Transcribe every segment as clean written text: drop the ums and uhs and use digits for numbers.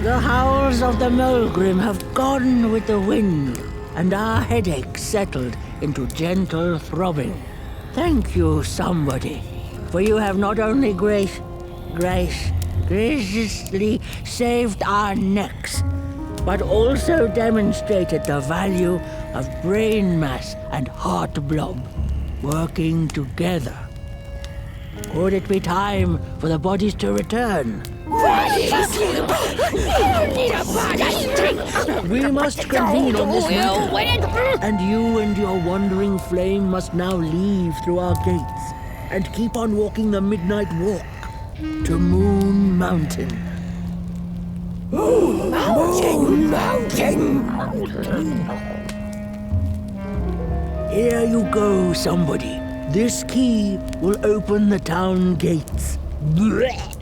The howls of the Mulgrim have gone with the wind, and our headaches settled into gentle throbbing. Thank you, somebody, for you have not only graciously saved our necks, but also demonstrated the value of brain mass and heart blob working together. Could it be time for the bodies to return? We must convene on this matter, and you and your wandering flame must now leave through our gates and keep on walking the midnight walk to Moon Mountain. Moon Mountain! Here you go, somebody. This key will open the town gates. Blech.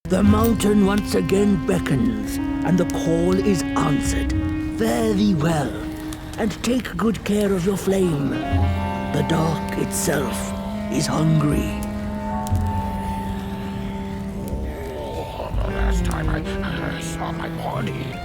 The mountain once again beckons, and the call is answered. Fare thee well, and take good care of your flame. The dark itself is hungry. Last time I saw my body.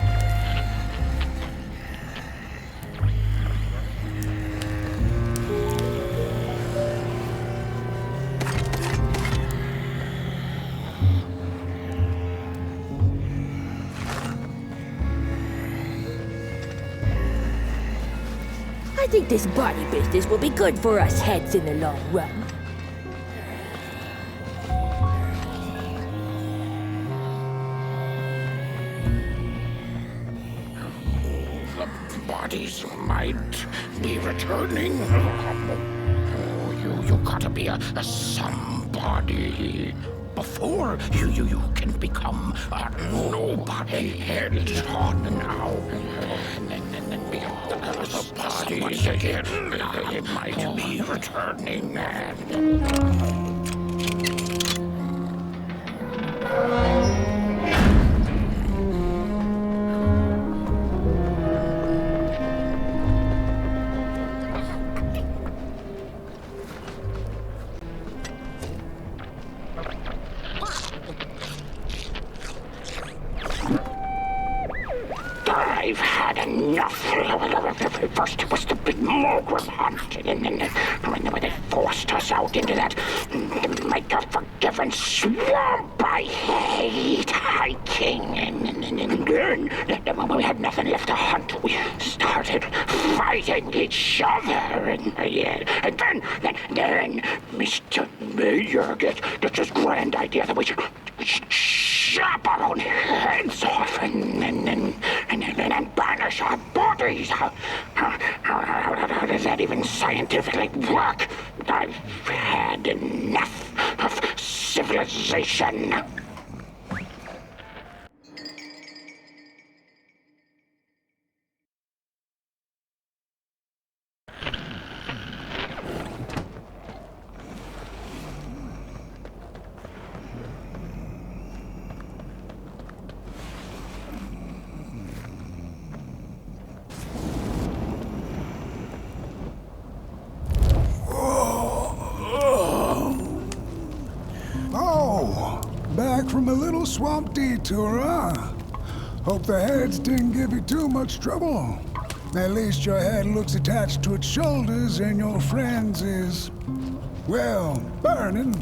I think this body business will be good for us heads in the long run. The bodies might be returning. Oh, you gotta be a somebody before you can become a nobody head on now. And then be the bodies again. They might be returning. I've had enough. First it was the big Mulgrim hunt, and then when they forced us out into that make-a-forgiven swamp. I hate hiking, and then when we had nothing left to hunt, we started fighting each other, and then Mr. Mayor gets this grand idea that we should chop our own heads off and banish our bodies. How does that even scientifically work? I've had enough of civilization. Back from a little swamp detour, huh? Hope the heads didn't give you too much trouble. At least your head looks attached to its shoulders and your friend's is, well, burning.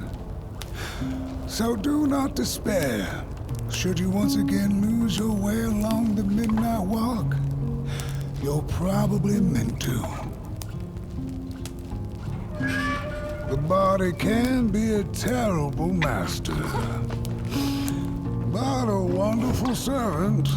So do not despair. Should you once again lose your way along the midnight walk, you're probably meant to. The body can be a terrible master, but a wonderful servant.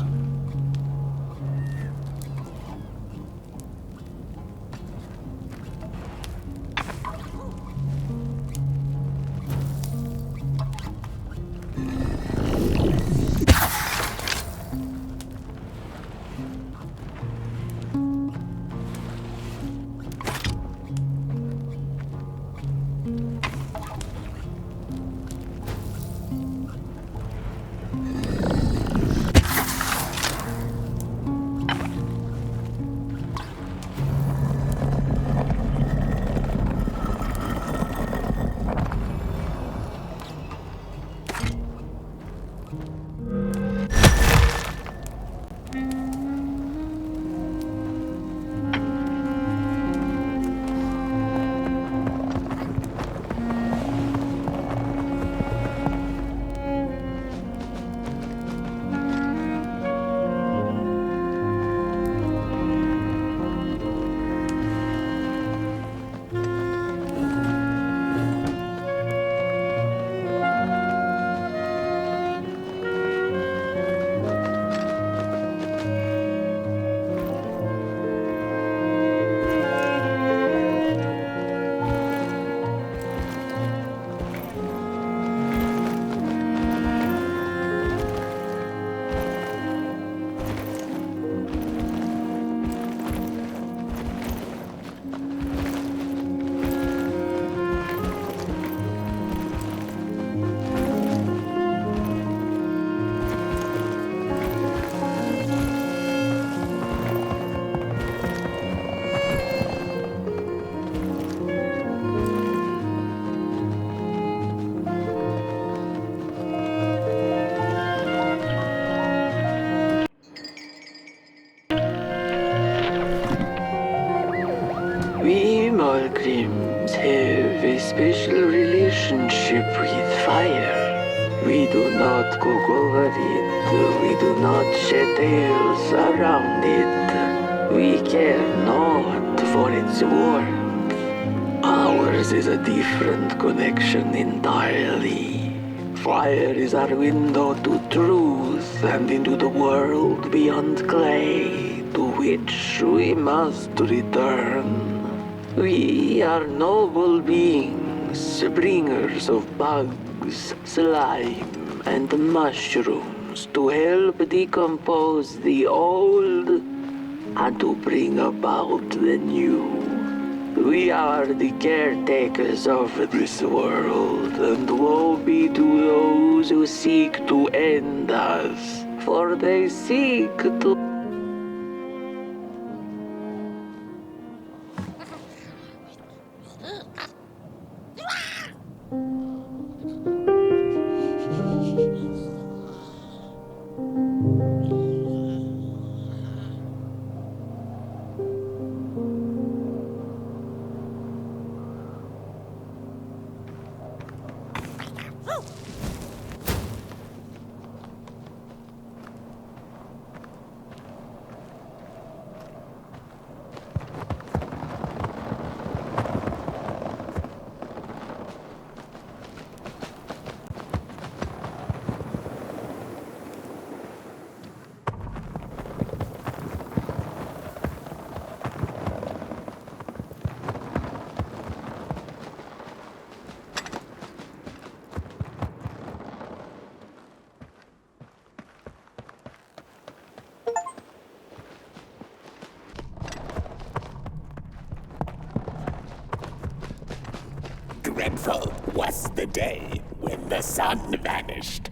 We Malgrims have a special relationship with fire. We do not cook over it. We do not shed tales around it. We care not for its warmth. Ours is a different connection entirely. Fire is our window to truth and into the world beyond clay, to which we must return. We are noble beings, bringers of bugs, slime, and mushrooms to help decompose the old and to bring about the new. We are the caretakers of this world, and woe be to those who seek to end us, for they seek to... Dreadful was the day when the sun vanished.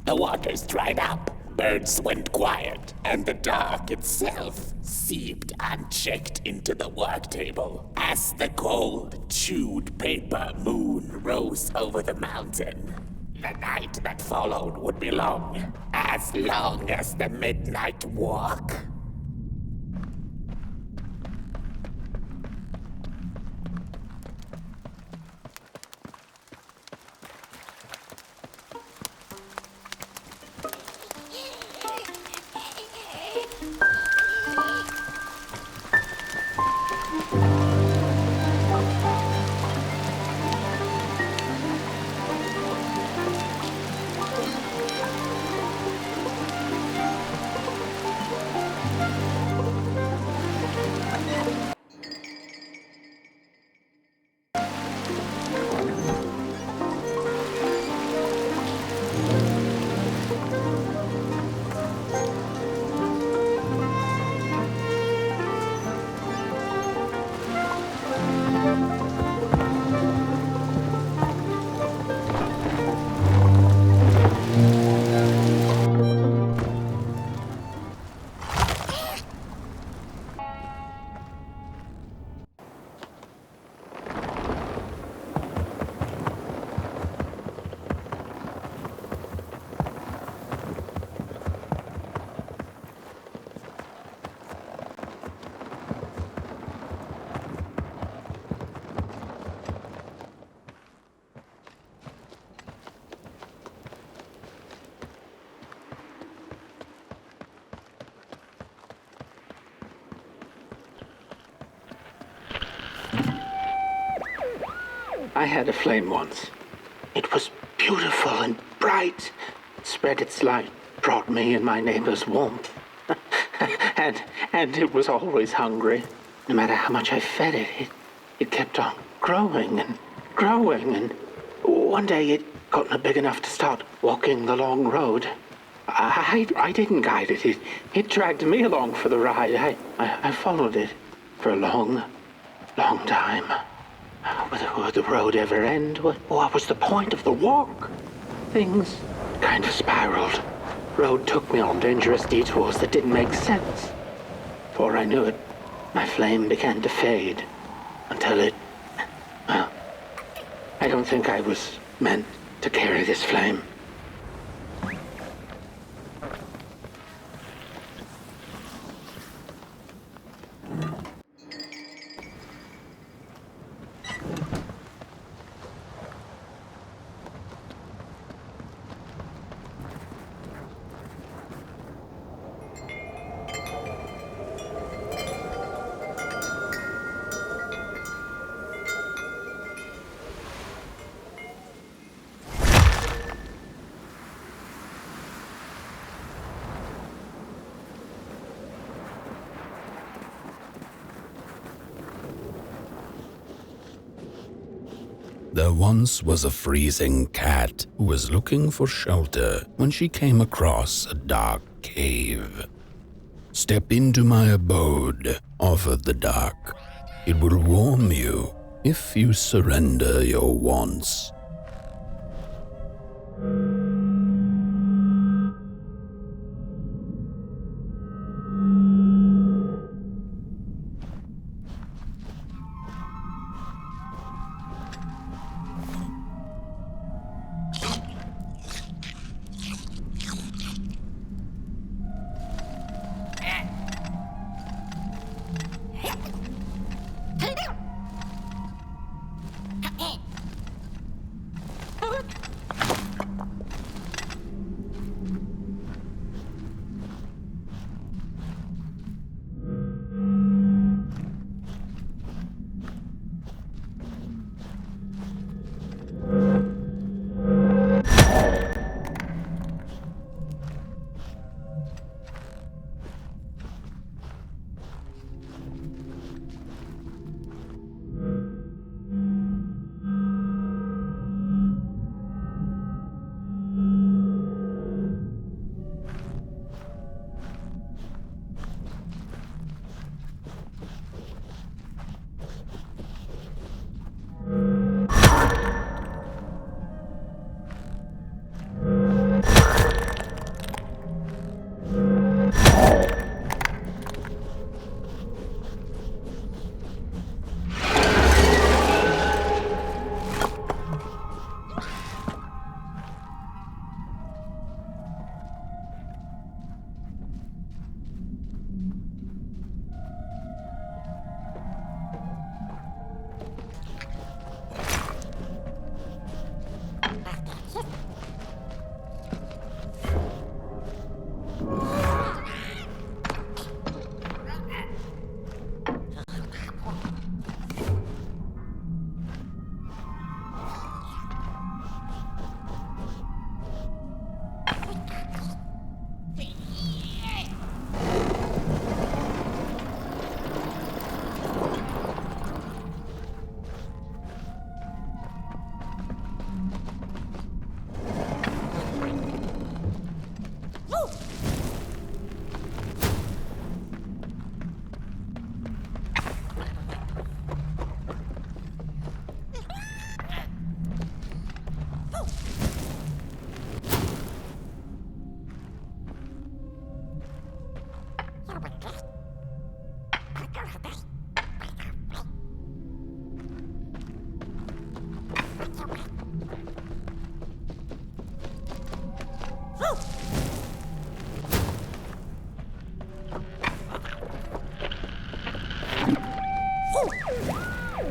The waters dried up, birds went quiet, and the dark itself seeped unchecked into the work table as the cold, chewed paper moon rose over the mountain. The night that followed would be long as the midnight walk. I had a flame once. It was beautiful and bright. It spread its light, brought me and my neighbors warmth. and it was always hungry. No matter how much I fed it, it kept on growing and growing. And one day it got big enough to start walking the long road. I didn't guide it. It dragged me along for the ride. I followed it for a long time. Would the road ever end? What was the point of the walk? Things kind of spiraled. Road took me on dangerous detours that didn't make sense. Before I knew it, my flame began to fade until well, I don't think I was meant to carry this flame. There once was a freezing cat who was looking for shelter when she came across a dark cave. "Step into my abode," offered the dark. "It will warm you if you surrender your wants."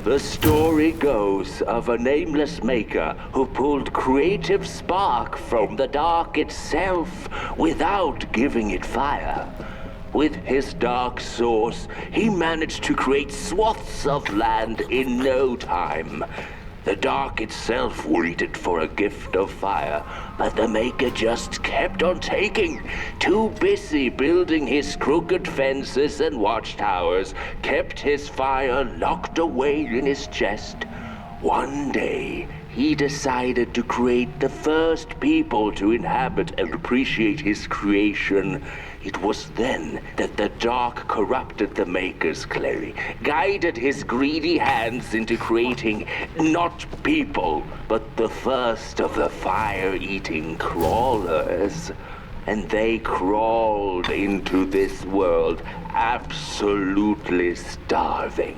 The story goes of a nameless maker who pulled creative spark from the dark itself without giving it fire. With his dark source, he managed to create swaths of land in no time. The dark itself waited for a gift of fire, but the Maker just kept on taking. Too busy building his crooked fences and watchtowers, kept his fire locked away in his chest. One day, he decided to create the first people to inhabit and appreciate his creation. It was then that the dark corrupted the Maker's clay, guided his greedy hands into creating not people, but the first of the fire-eating crawlers. And they crawled into this world absolutely starving.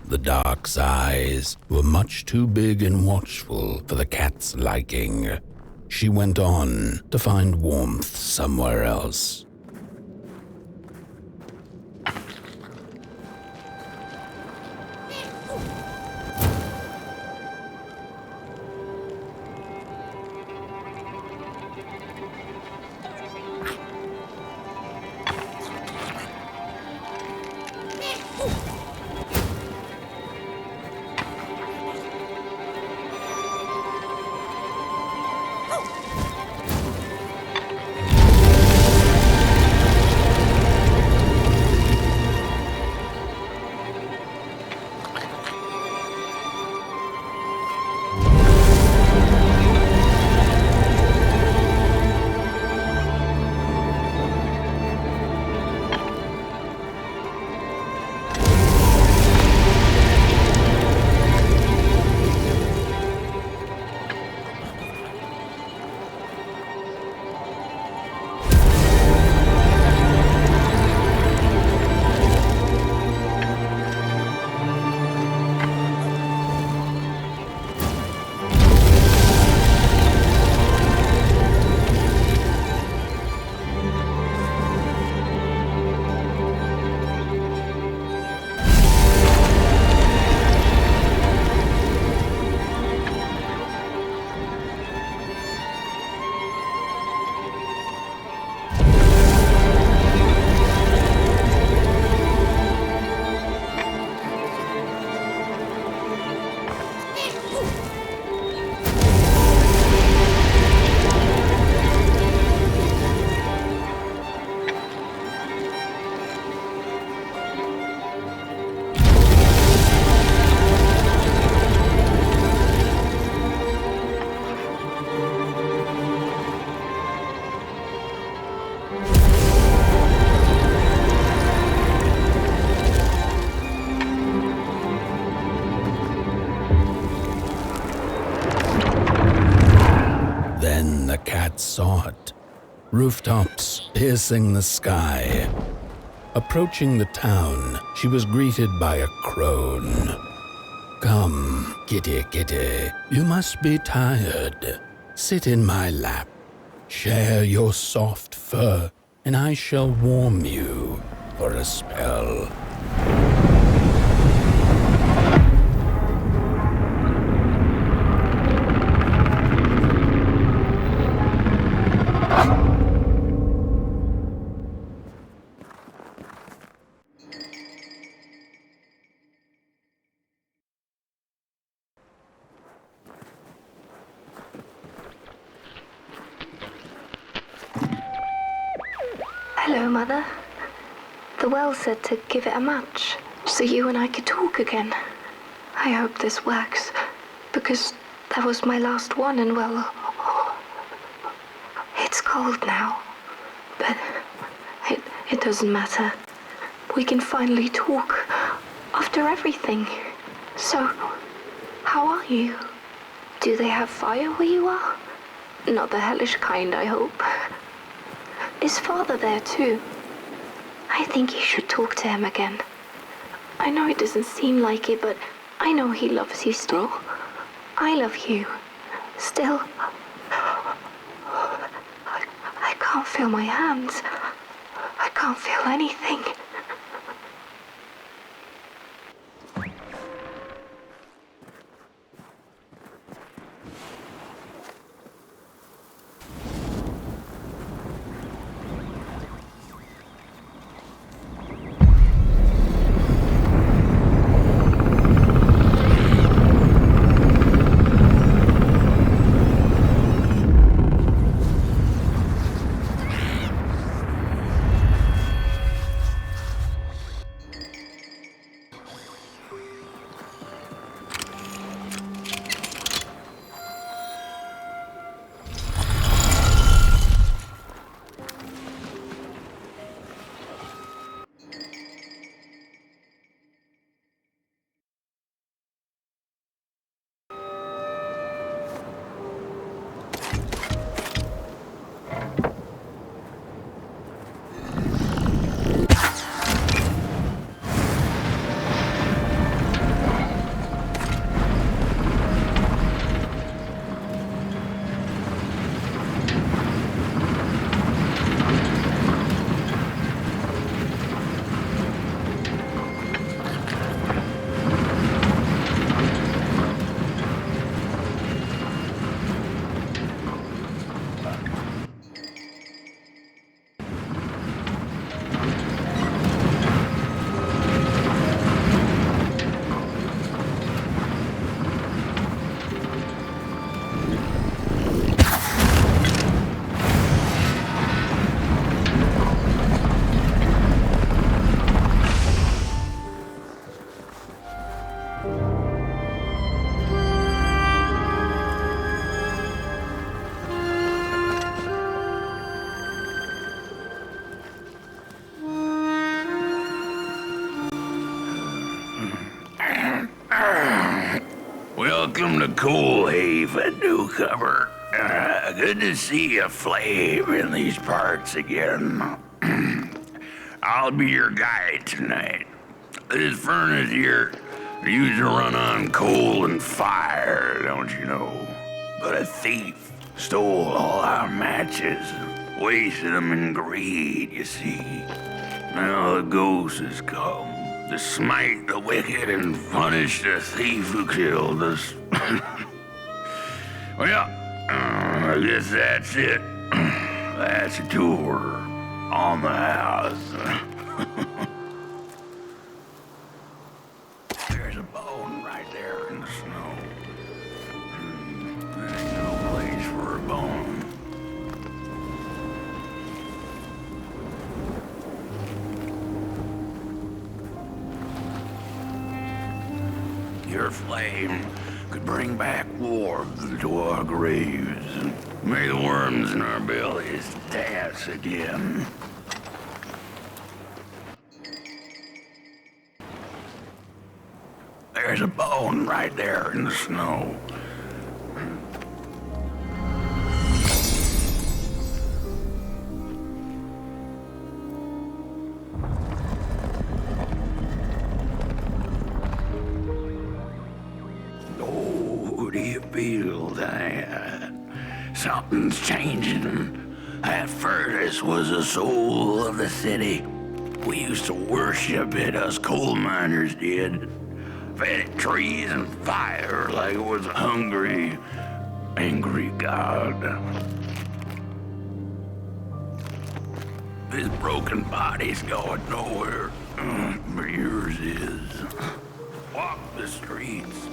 The dark's eyes were much too big and watchful for the cat's liking. She went on to find warmth somewhere else. Saw it. Rooftops piercing the sky. Approaching the town, she was greeted by a crone. Come, kitty, kitty, you must be tired. Sit in my lap. Share your soft fur, and I shall warm you for a spell. Hello, Mother. The well said to give it a match, so you and I could talk again. I hope this works, because that was my last one, and well, it's cold now. But It doesn't matter. We can finally talk after everything. So, how are you? Do they have fire where you are? Not the hellish kind, I hope. Is Father there too? I think you should talk to him again. I know it doesn't seem like it, but I know he loves you still. I love you. Still. I can't feel my hands. I can't feel anything. Welcome to Coal Haven, newcomer. Good to see a flame in these parts again. I'll be your guide tonight. This furnace here used to run on coal and fire, don't you know? But a thief stole all our matches, wasted them in greed, you see. Now the ghost has come to smite the wicked and punish the thief who killed us. Well, I guess that's it. That's a tour on the house. There's a bone right there in the snow. There ain't no place for a bone. Your flame could bring back warmth to our graves. May the worms in our bellies dance again. There's a bone right there in the snow. Oh, do you feel that? Something's changing. That furnace was the soul of the city. We used to worship it, us coal miners did. Fed it trees and fire like it was a hungry, angry god. This broken body's going nowhere, but yours is. Walk the streets.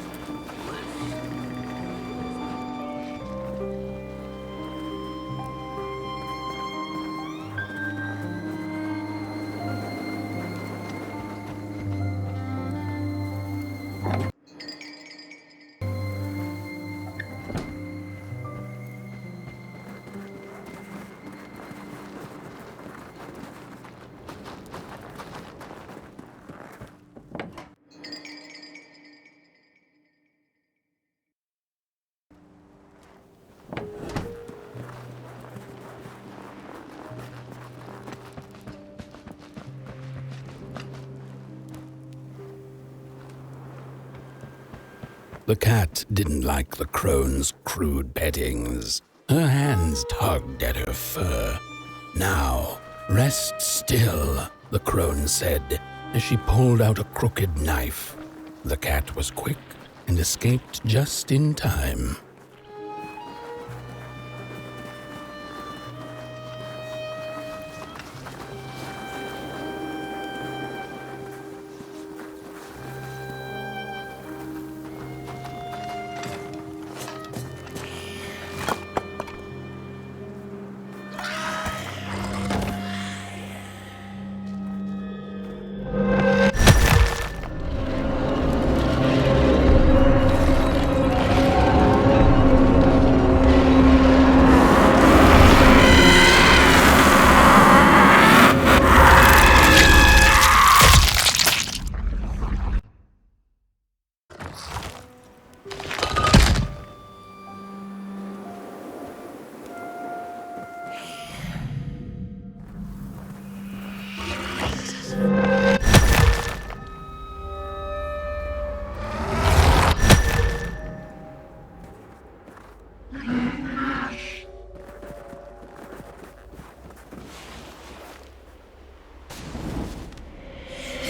The cat didn't like the crone's crude pettings. Her hands tugged at her fur. "Now, rest still," the crone said as she pulled out a crooked knife. The cat was quick and escaped just in time.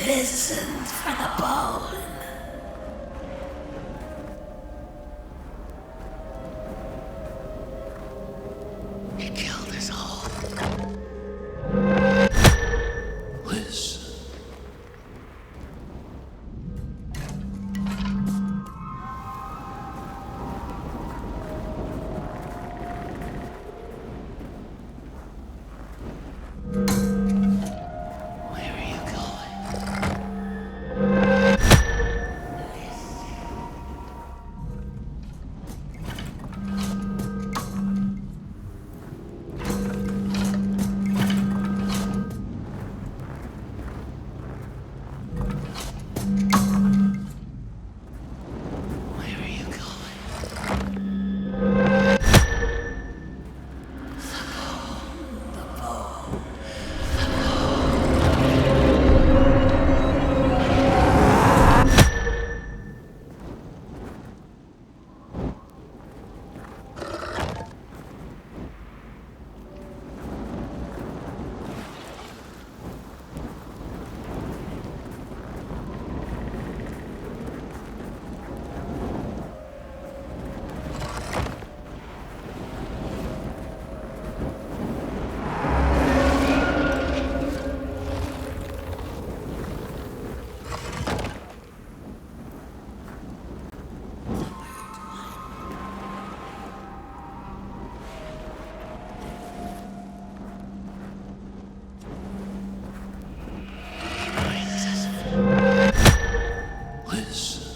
Listen for the bone. He killed us all. Listen. Where are you going? Where are you going? Listen.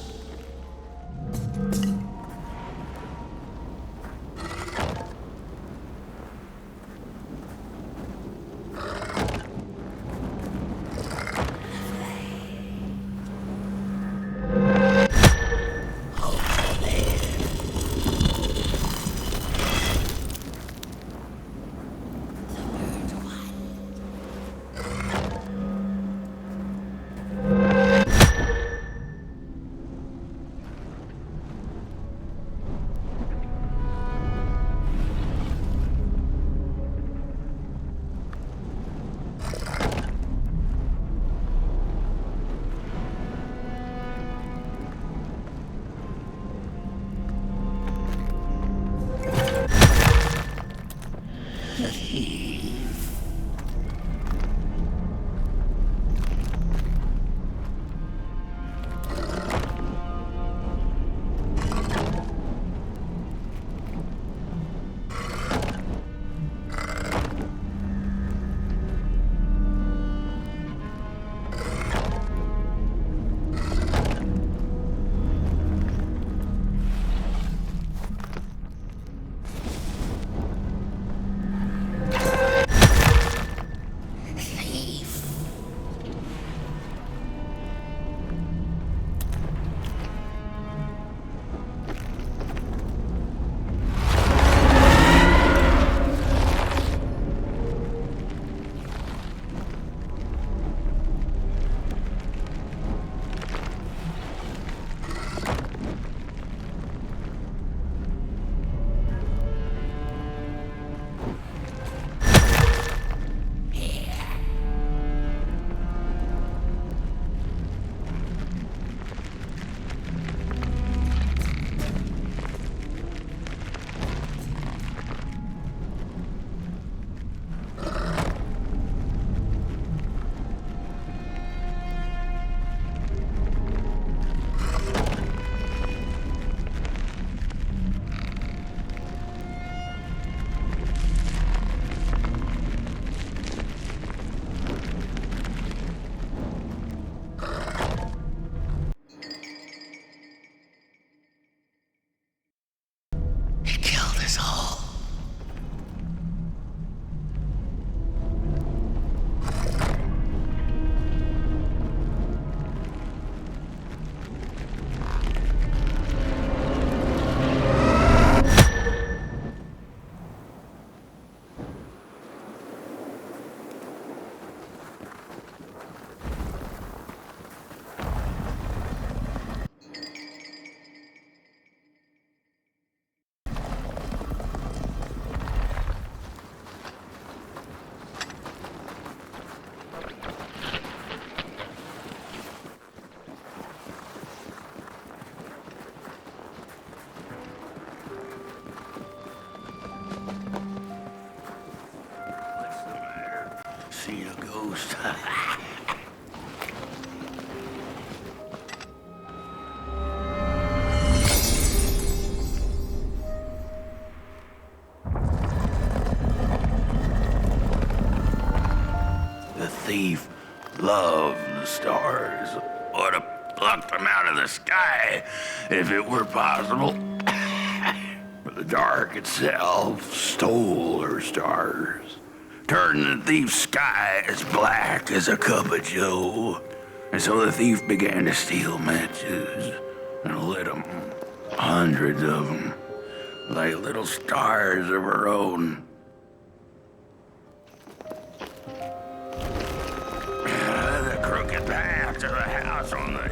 ghost. The thief loved the stars. Would have plucked them out of the sky if it were possible. But the dark itself stole her stars, turning the thief's sky as black as a cup of joe. And so the thief began to steal matches and lit them, hundreds of them, like little stars of her own. The crooked path to the house on the